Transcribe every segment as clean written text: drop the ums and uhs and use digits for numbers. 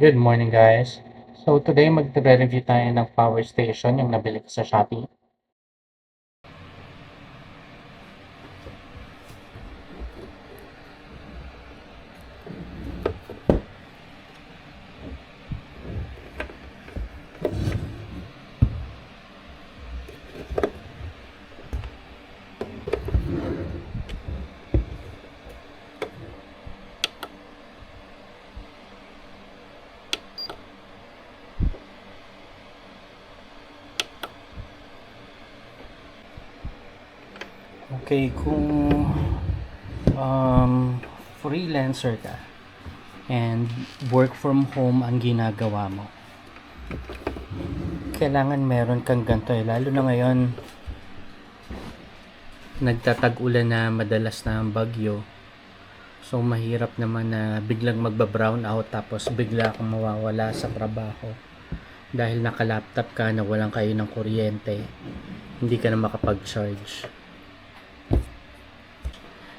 Good morning, guys. So today magre-review tayo ng power station yung nabili ko sa Shopee. Okay, kung freelancer ka and work from home ang ginagawa mo, kailangan meron kang ganito lalo na ngayon nagtatag-ulan na madalas na ang bagyo. So mahirap naman na biglang magba-brown out tapos bigla kang mawawala sa trabaho dahil naka-laptop ka na walang kayo ng kuryente, hindi ka na makapag-charge.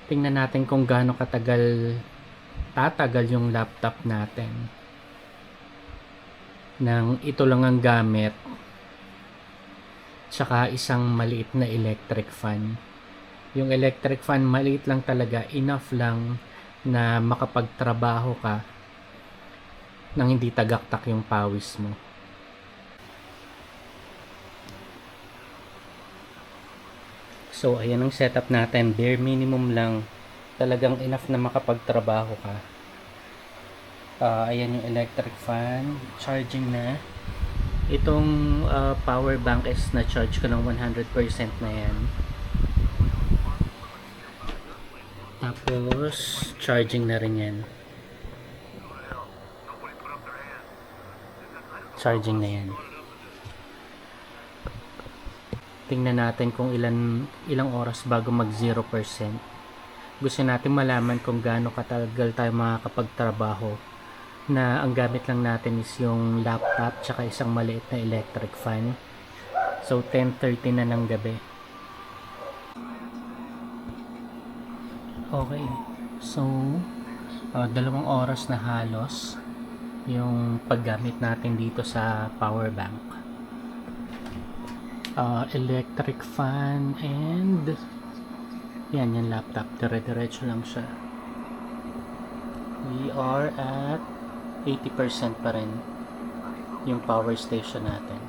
Tingnan natin kung gaano tatagal yung laptop natin nang ito lang ang gamit tsaka isang maliit na electric fan. Yung electric fan maliit lang talaga, enough lang na makapagtrabaho ka nang hindi tagaktak yung pawis mo. So, ayan ang setup natin. Bare minimum lang. Talagang enough na makapagtrabaho ka. Ayan yung electric fan. Charging na. Itong power bank is na-charge ko ng 100% na yan. Tapos, charging na rin yan. Charging na yan. Tingnan natin kung ilang oras bago mag 0%. Gusto natin malaman kung gaano katagal tayo makakapagtrabaho na ang gamit lang natin is yung laptop tsaka isang maliit na electric fan. So 10:30 na ng gabi. Okay. So 2 oras na halos yung paggamit natin dito sa power bank. Electric fan and yan yung laptop, dire-diretso lang siya. We are at 80% pa rin yung power station natin.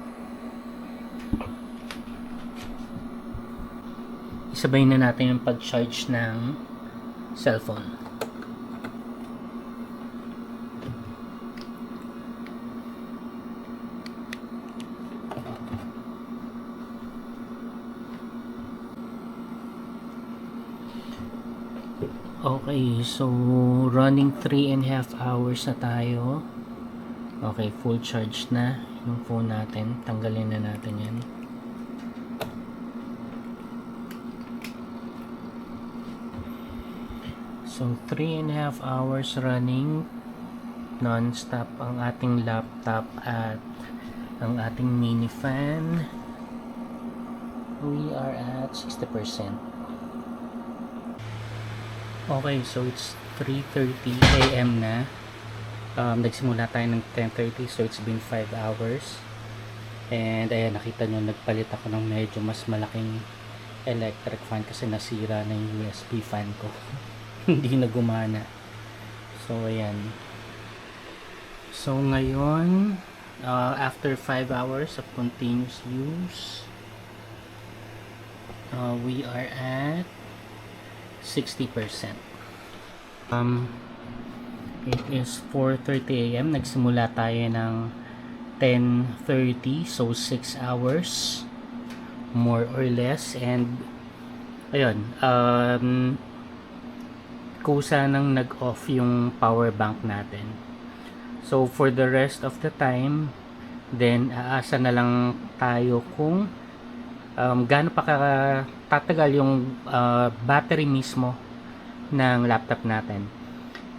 Isabay na natin yung pag-charge ng cellphone. Okay, so running 3.5 hours na tayo. Okay, full charge na yung phone natin. Tanggalin na natin yan. So 3.5 hours running non-stop ang ating laptop at ang ating mini fan. We are at 60%. Okay, so it's 3:30 AM na. Nagsimula tayo ng 10:30, so it's been 5 hours. And ayan, nakita nyo, nagpalit ako ng medyo mas malaking electric fan kasi nasira na yung USB fan ko. Hindi na gumana. So ayan. So ngayon, after 5 hours of continuous use, we are at 60%. It is 4:30 AM. Nagsimula tayo ng 10:30, so 6 hours more or less. And ayun, kusa nang nag-off yung power bank natin. So for the rest of the time, then aasa na lang tayo kung gaano pa tatagal yung battery mismo ng laptop natin.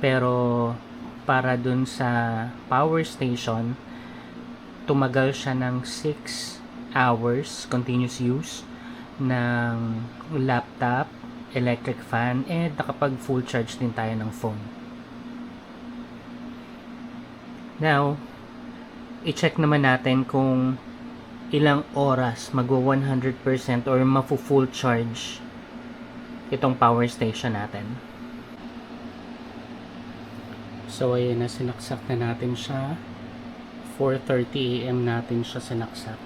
Pero para dun sa power station, tumagal siya ng 6 hours continuous use ng laptop, electric fan, and nakapag full charge din tayo ng phone. Now, i-check naman natin kung ilang oras magwa 100% or mafu-full charge itong power station natin. So, ayan na, sinaksak na natin siya. 4:30 AM natin siya sinaksak.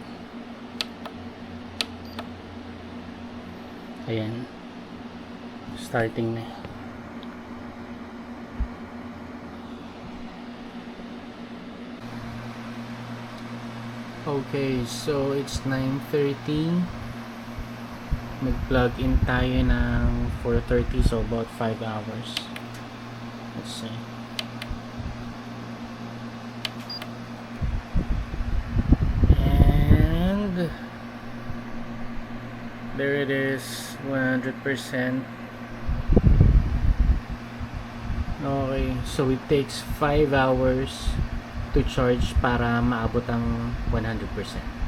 Ayan. Starting na. Okay, so it's 9:30. Nag-plug in tayo ng 4:30, so about 5 hours. Let's see. And there it is, 100%. Okay, so it takes 5 hours to charge para maabot ang 100%.